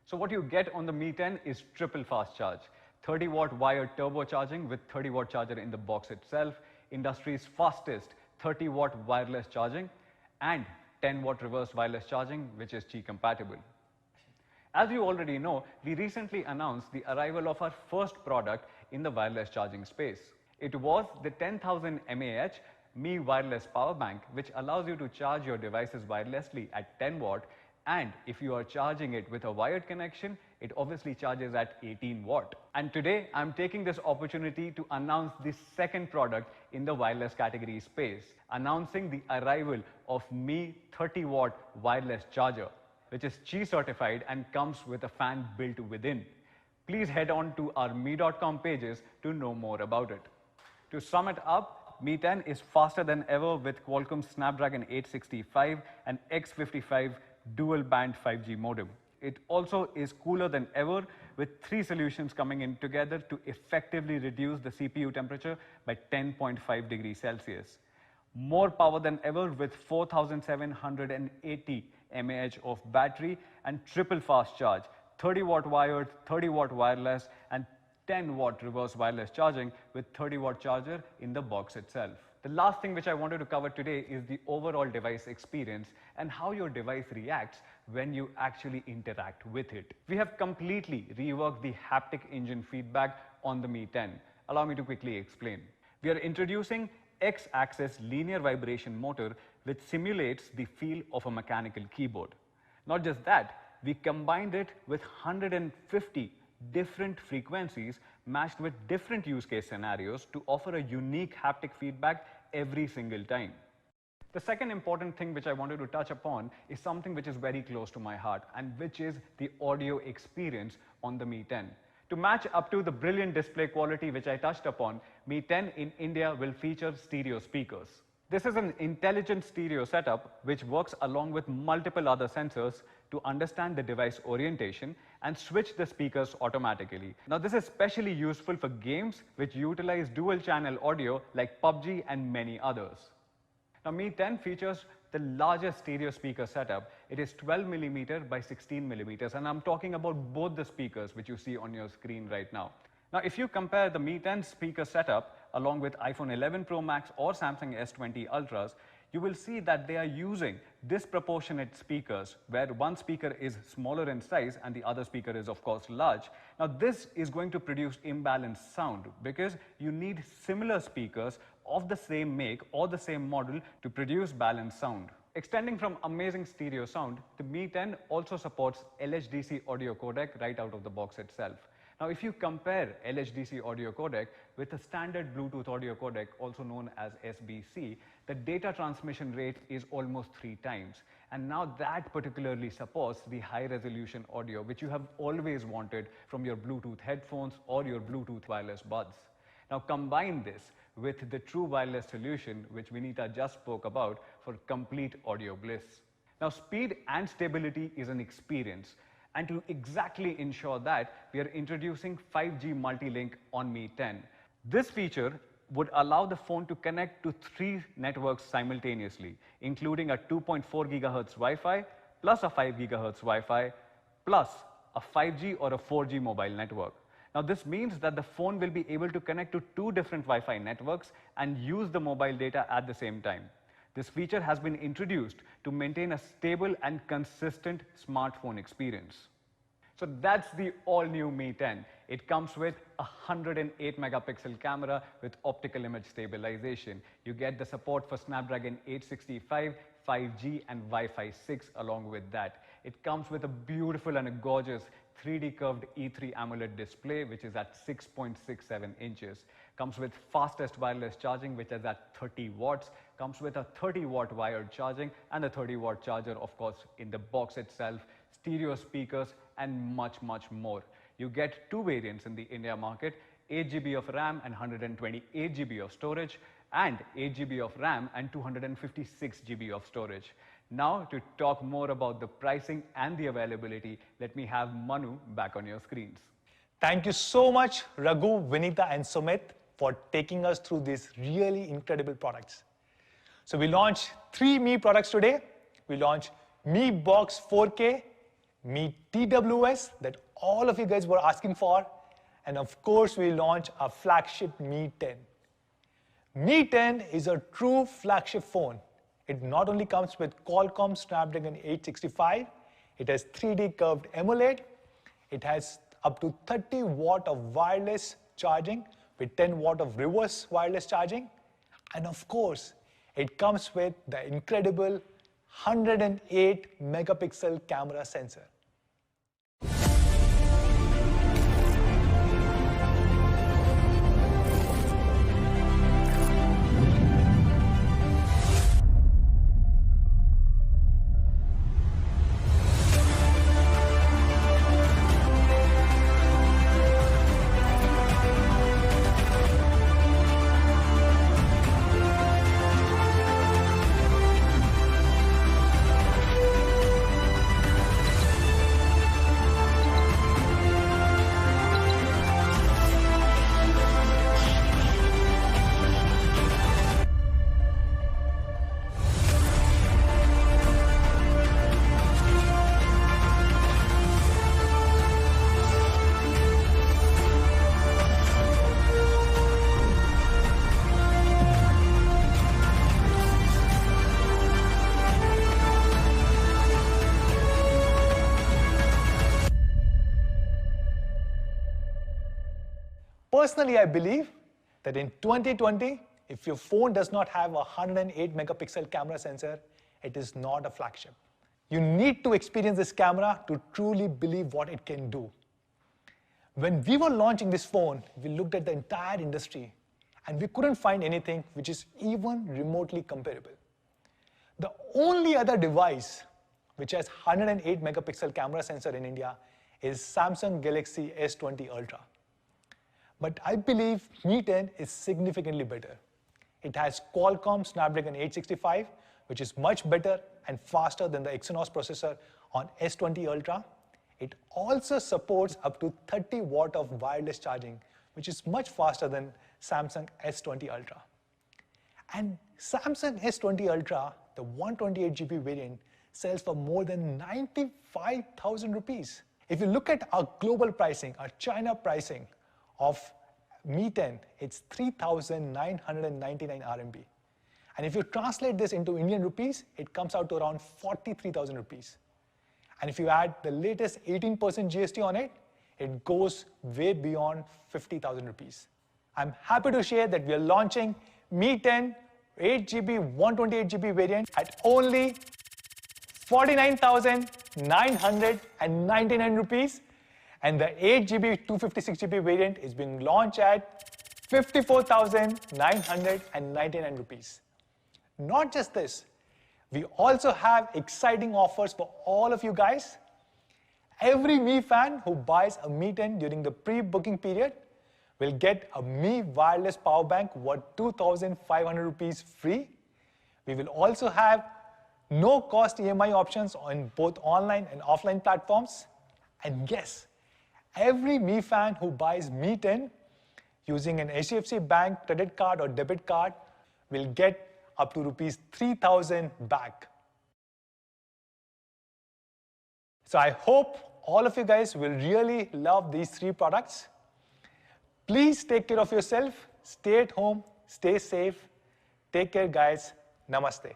So what you get on the Mi 10 is triple fast charge, 30-watt wired turbocharging with 30-watt charger in the box itself, industry's fastest 30-watt wireless charging, and 10-watt reverse wireless charging, which is Qi compatible. As you already know, we recently announced the arrival of our first product in the wireless charging space. It was the 10,000 mAh Mi wireless power bank, which allows you to charge your devices wirelessly at 10 watt, and if you are charging it with a wired connection, it obviously charges at 18 watt. And today, I'm taking this opportunity to announce the second product in the wireless category space, announcing the arrival of Mi 30-watt wireless charger, which is Qi certified and comes with a fan built within. Please head on to our Mi.com pages to know more about it. To sum it up, Mi 10 is faster than ever with Qualcomm's Snapdragon 865 and X55 dual-band 5G modem. It also is cooler than ever with 3 solutions coming in together to effectively reduce the CPU temperature by 10.5 degrees Celsius. More power than ever with 4780 mAh of battery and triple fast charge, 30 watt wired, 30 watt wireless and 10 watt reverse wireless charging with 30 watt charger in the box itself. The last thing which I wanted to cover today is the overall device experience and how your device reacts when you actually interact with it. We have completely reworked the haptic engine feedback on the Mi 10. Allow me to quickly explain. We are introducing X-axis linear vibration motor which simulates the feel of a mechanical keyboard. Not just that, we combined it with 150 different frequencies matched with different use case scenarios to offer a unique haptic feedback every single time. The second important thing which I wanted to touch upon is something which is very close to my heart and which is the audio experience on the Mi 10. To match up to the brilliant display quality which I touched upon, Mi 10 in India will feature stereo speakers. This is an intelligent stereo setup which works along with multiple other sensors to understand the device orientation and switch the speakers automatically. Now this is especially useful for games which utilize dual channel audio like PUBG and many others. Now Mi 10 features the largest stereo speaker setup. It is 12mm by 16mm and I'm talking about both the speakers which you see on your screen right now. Now if you compare the Mi 10 speaker setup along with iPhone 11 Pro Max or Samsung S20 Ultras, you will see that they are using disproportionate speakers where one speaker is smaller in size and the other speaker is of course large. Now this is going to produce imbalanced sound because you need similar speakers of the same make or the same model to produce balanced sound. Extending from amazing stereo sound, the Mi 10 also supports LHDC audio codec right out of the box itself. Now if you compare LHDC audio codec with a standard Bluetooth audio codec, also known as SBC, the data transmission rate is almost 3 times. And now that particularly supports the high resolution audio which you have always wanted from your Bluetooth headphones or your Bluetooth wireless buds. Now combine this with the true wireless solution which Vinita just spoke about for complete audio bliss. Now speed and stability is an experience. And to exactly ensure that, we are introducing 5G multi-link on Mi 10. This feature would allow the phone to connect to 3 networks simultaneously, including a 2.4 GHz Wi-Fi, plus a 5 GHz Wi-Fi, plus a 5G or a 4G mobile network. Now this means that the phone will be able to connect to 2 different Wi-Fi networks and use the mobile data at the same time. This feature has been introduced to maintain a stable and consistent smartphone experience. So that's the all-new Mi 10. It comes with a 108 megapixel camera with optical image stabilization. You get the support for Snapdragon 865, 5G and Wi-Fi 6 along with that. It comes with a beautiful and a gorgeous 3D curved E3 AMOLED display which is at 6.67 inches. Comes with fastest wireless charging which is at 30 watts. Comes with a 30 watt wired charging and a 30 watt charger of course in the box itself, stereo speakers and much more. You get 2 variants in the India market, 8 GB of RAM and 128 GB of storage and 8 GB of RAM and 256 GB of storage. Now to talk more about the pricing and the availability, let me have Manu back on your screens. Thank you so much, Raghu, Vinita and Sumit for taking us through these really incredible products. So we launched 3 Mi products today. We launched Mi Box 4K, Mi TWS that all of you guys were asking for, and of course we launched our flagship Mi 10. Mi 10 is a true flagship phone. It not only comes with Qualcomm Snapdragon 865, it has 3D curved AMOLED, it has up to 30 watt of wireless charging with 10 watt of reverse wireless charging, and of course it comes with the incredible 108 megapixel camera sensor. Personally, I believe that in 2020, if your phone does not have a 108 megapixel camera sensor, it is not a flagship. You need to experience this camera to truly believe what it can do. When we were launching this phone, we looked at the entire industry and we couldn't find anything which is even remotely comparable. The only other device which has 108 megapixel camera sensor in India is Samsung Galaxy S20 Ultra. But I believe Mi 10 is significantly better. It has Qualcomm Snapdragon 865, which is much better and faster than the Exynos processor on S20 Ultra. It also supports up to 30 watt of wireless charging, which is much faster than Samsung S20 Ultra. And Samsung S20 Ultra, the 128GB variant, sells for more than 95,000 rupees. If you look at our global pricing, our China pricing of Mi 10, it's 3,999 RMB. And if you translate this into Indian rupees, it comes out to around 43,000 rupees. And if you add the latest 18% GST on it, it goes way beyond 50,000 rupees. I'm happy to share that we are launching Mi 10 8GB 128GB variant at only 49,999 rupees. And the 8GB 256GB variant is being launched at 54,999 rupees. Not just this, we also have exciting offers for all of you guys. Every Mi fan who buys a Mi 10 during the pre-booking period will get a Mi wireless power bank worth 2,500 rupees free. We will also have no-cost EMI options on both online and offline platforms. And yes, every Mi fan who buys Mi 10 using an HDFC Bank credit card or debit card will get up to rupees 3,000 back. So I hope all of you guys will really love these three products. Please take care of yourself, stay at home, stay safe. Take care, guys. Namaste.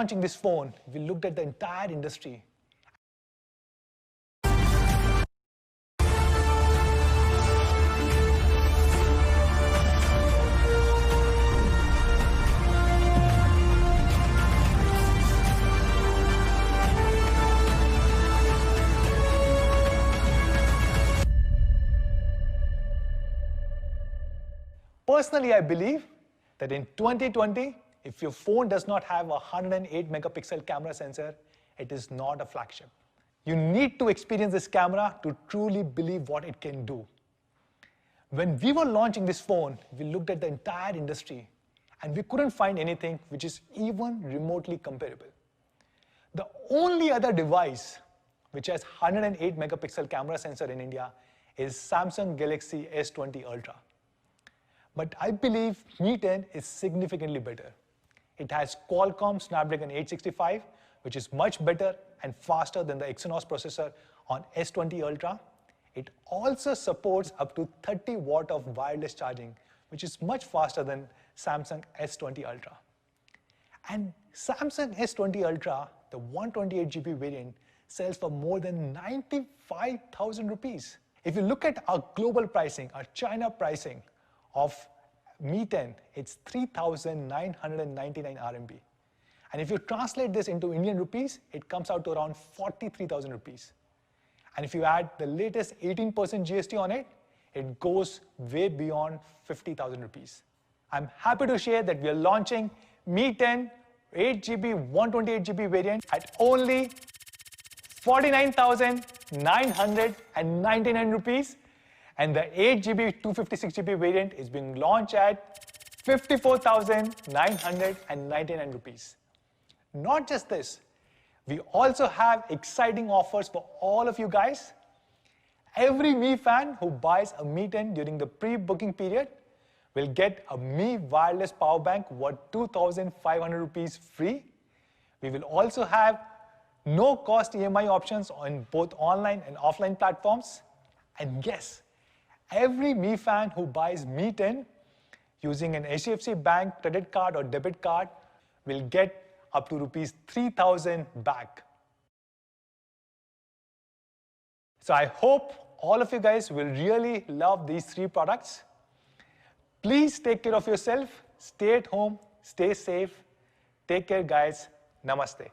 Launching this phone, we looked at the entire industry. Personally, I believe that in 2020, if your phone does not have a 108 megapixel camera sensor, it is not a flagship. You need to experience this camera to truly believe what it can do. When we were launching this phone, we looked at the entire industry and we couldn't find anything which is even remotely comparable. The only other device which has 108 megapixel camera sensor in India is Samsung Galaxy S20 Ultra. But I believe Mi 10 is significantly better. It has Qualcomm Snapdragon 865, which is much better and faster than the Exynos processor on S20 Ultra. It also supports up to 30 watt of wireless charging, which is much faster than Samsung S20 Ultra. And Samsung S20 Ultra, the 128GB variant, sells for more than 95,000 rupees. If you look at our global pricing, our China pricing of Mi 10, it's 3,999 RMB. And if you translate this into Indian rupees, it comes out to around 43,000 rupees. And if you add the latest 18% GST on it, it goes way beyond 50,000 rupees. I'm happy to share that we are launching Mi 10 8GB, 128GB variant at only 49,999 rupees. And the 8GB, 256GB variant is being launched at 54,999 rupees. Not just this, we also have exciting offers for all of you guys. Every Mi fan who buys a Mi 10 during the pre-booking period will get a Mi wireless power bank worth 2,500 rupees free. We will also have no cost EMI options on both online and offline platforms. And yes, every Mi fan who buys Mi 10 using an HDFC Bank credit card or debit card will get up to rupees 3,000 back. So I hope all of you guys will really love these 3 products. Please take care of yourself. Stay at home. Stay safe. Take care, guys. Namaste.